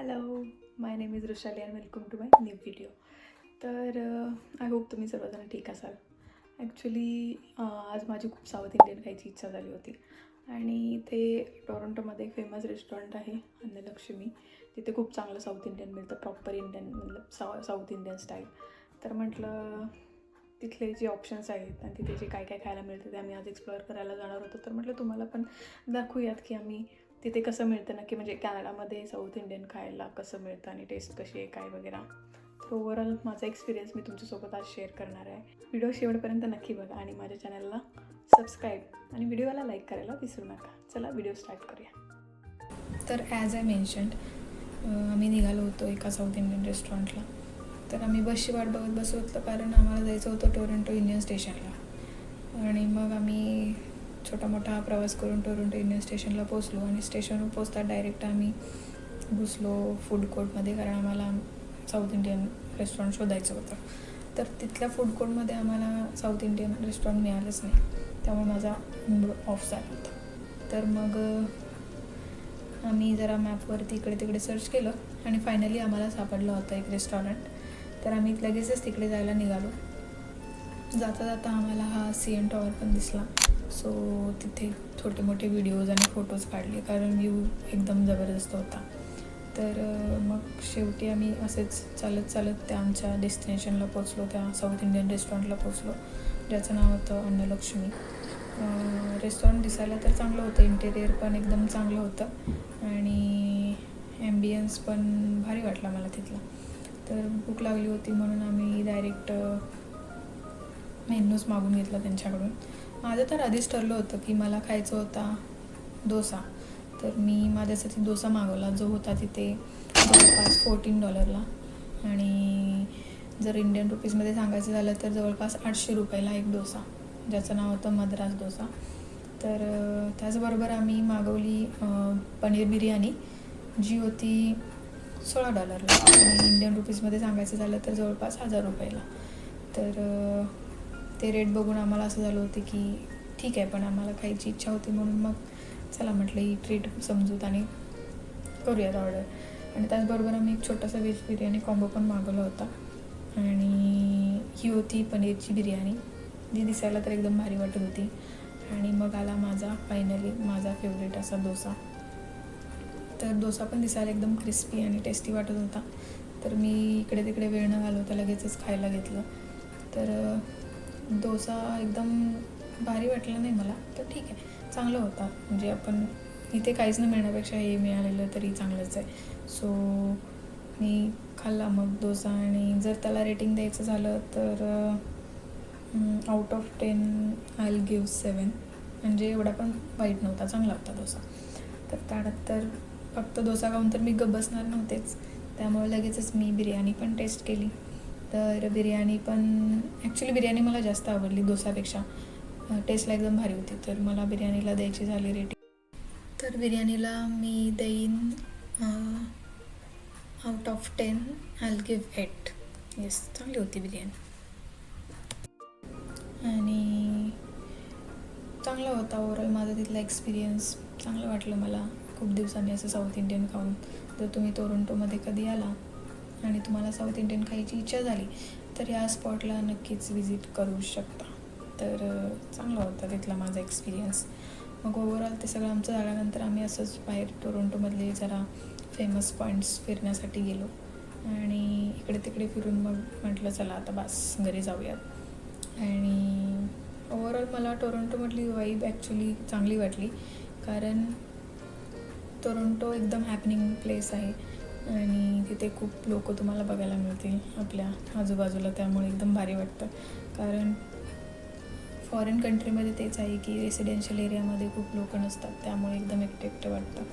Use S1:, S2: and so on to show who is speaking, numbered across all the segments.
S1: Hello, my name is Rushali and welcome to my new video. तर I hope तुम्ही सर्वजण ठीक असाल. ॲक्च्युली आज माझी खूप साऊथ इंडियन खायची इच्छा झाली होती आणि इथे टोरंटोमध्ये एक फेमस रेस्टॉरंट आहे अन्नलक्ष्मी. तिथे खूप चांगलं साऊथ इंडियन मिळतं, प्रॉपर इंडियन मतलब साऊथ इंडियन स्टाईल. तर म्हटलं तिथले जे ऑप्शन्स आहेत आणि तिथे जे काय काय खायला मिळतं ते आम्ही आज एक्सप्लोअर करायला जाणार होतो. तर म्हटलं तुम्हाला पण दाखवूयात की आम्ही तिथे कसं मिळतं नक्की, म्हणजे कॅनडामध्ये साऊथ इंडियन खायला कसं मिळतं आणि टेस्ट कशी आहे काय वगैरे. तर ओव्हरऑल माझा एक्सपिरियन्स मी तुमच्यासोबत आज शेअर करणार आहे. व्हिडिओ शेवटपर्यंत नक्की बघा आणि माझ्या चॅनलला सबस्क्राईब आणि व्हिडिओला लाईक करायला विसरू नका. चला व्हिडिओ स्टार्ट करूया. तर ॲज आय मेन्शन्ड आम्ही निघालो होतो एका साऊथ इंडियन रेस्टॉरंटला. तर आम्ही बसची वाट बघत बसलो होतो कारण आम्हाला जायचं होतं टोरंटो इंडियन स्टेशनला. आणि मग आम्ही छोटा मोठा प्रवास करून टोरंटो इंडियन स्टेशनला पोचलो आणि स्टेशनवर पोचता डायरेक्ट आम्ही घुसलो फूड कोर्टमध्ये, कारण आम्हाला साऊथ इंडियन रेस्टॉरंट शोधायचं होतं. तर तिथल्या फूड कोर्टमध्ये आम्हाला साऊथ इंडियन रेस्टॉरंट मिळालंच नाही, त्यामुळे माझा मूड ऑफ झाला होता. तर मग आम्ही जरा मॅपवरती इकडे तिकडे सर्च केलं आणि फायनली आम्हाला सापडलं होतं एक रेस्टॉरंट. तर आम्ही लगेचच तिकडे जायला निघालो. जाता जाता आम्हाला हा CN टॉवर पण दिसला. सो तिथे छोटे मोठे व्हिडिओज आणि फोटोज काढले कारण व्ह्यू एकदम जबरदस्त होता. तर मग शेवटी आम्ही असेच चालत चालत त्या आमच्या डेस्टिनेशनला पोचलो, त्या साऊथ इंडियन रेस्टॉरंटला पोचलो ज्याचं नाव होतं अन्नलक्ष्मी. रेस्टॉरंट दिसायला तर चांगलं होतं, इंटेरियर पण एकदम चांगलं होतं आणि ॲम्बियन्स पण भारी वाटला मला तिथला. तर भूक लागली होती म्हणून आम्ही डायरेक्ट मेन्यूज मागून घेतला त्यांच्याकडून. माझं तर आधीच ठरलं होतं की मला खायचा होता डोसा. तर मी माझ्यासाठी डोसा मागवला जो होता तिथे जवळपास $14 आणि जर इंडियन रुपीजमध्ये सांगायचं झालं तर जवळपास ₹800 एक डोसा, ज्याचं नाव होतं मद्रास डोसा. तर त्याचबरोबर आम्ही मागवली पनीर बिर्याणी जी होती $16 आणि इंडियन रुपीजमध्ये सांगायचं झालं तर जवळपास ₹1000. तर ते रेट बघून आम्हाला असं झालं होतं की ठीक आहे, पण आम्हाला खायची इच्छा होती म्हणून मग चला म्हटलं ही ट्रीट समजूत आणि करूयात ऑर्डर. आणि त्याचबरोबर आम्ही एक छोटासा व्हेज बिर्याणी कॉम्बो पण मागवला होता आणि ही होती पनीरची बिर्याणी जी दिसायला तर एकदम भारी वाटत होती. आणि मग आला फायनली माझा फेवरेट असा डोसा. तर डोसा पण दिसायला एकदम क्रिस्पी आणि टेस्टी वाटत होता. तर मी इकडे तिकडे वेळ न घालवता लगेचच खायला घेतलं. तर डोसा एकदम भारी वाटला नाही मला, तर ठीक आहे, चांगलं होता. म्हणजे आपण इथे काहीच नाही मिळण्यापेक्षा हे मिळालेलं तरी चांगलंच आहे. सो मी खाल्ला मग डोसा आणि जर त्याला रेटिंग द्यायचं झालं तर out of 10 I will give 7. म्हणजे एवढा पण वाईट नव्हता, चांगला होता डोसा. तर त्यानंतर फक्त डोसा खाऊन तर मी गप्प बसणार नव्हतेच, त्यामुळे लगेचच मी बिर्याणी पण टेस्ट केली. तर बिर्याणी पण ॲक्च्युली बिर्याणी मला जास्त आवडली डोसापेक्षा, टेस्टला एकदम भारी होती. तर मला बिर्याणीला द्यायची झाली रेटिंग, तर बिर्याणीला मी देईन out of 10 I will give 8. Yes, चांगली होती बिर्याणी आणि चांगला होता. ओव्हरऑल माझा तिथला एक्सपिरियन्स चांगलं वाटलं मला. खूप दिवसांनी असं साऊथ इंडियन खाऊन. जर तुम्ही टोरंटोमध्ये कधी आला आणि तुम्हाला साऊथ इंडियन खायची इच्छा झाली तर या स्पॉटला नक्कीच विजिट करू शकता. तर चांगला होता तिथला माझा एक्सपिरियन्स. मग ओव्हरऑल ते सगळं आमचं झाल्यानंतर आम्ही असंच बाहेर टोरंटोमधले जरा फेमस पॉईंट्स फिरण्यासाठी गेलो आणि इकडे तिकडे फिरून मग म्हटलं चला आता बस घरी जाऊयात. आणि ओव्हरऑल मला टोरंटोमधली वाईब ॲक्च्युली चांगली वाटली कारण टोरंटो एकदम हॅपनिंग प्लेस आहे आणि तिथे खूप लोक तुम्हाला बघायला मिळतील आपल्या आजूबाजूला, त्यामुळे एकदम भारी वाटतं. कारण फॉरेन कंट्रीमध्ये तेच आहे की रेसिडेन्शियल एरियामध्ये खूप लोक नसतात, त्यामुळे एकदम एकटं वाटतं.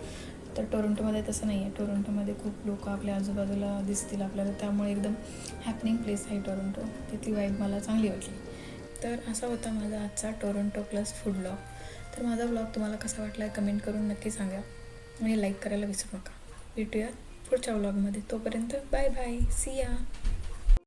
S1: तर टोरंटोमध्ये तसं नाही आहे. टोरंटोमध्ये खूप लोक आपल्या आजूबाजूला दिसतील आपल्याला, त्यामुळे एकदम हॅपनिंग प्लेस आहे टोरंटो. तिथली वाईब मला चांगली वाटली. तर असा होता माझा आजचा टोरंटो प्लस फूड ब्लॉग. तर माझा ब्लॉग तुम्हाला कसा वाटला आहे कमेंट करून नक्की सांगा आणि लाईक करायला विसरू नका. भेटूया पुढच्या व्लॉगमध्ये. तोपर्यंत बाय बाय, सी या.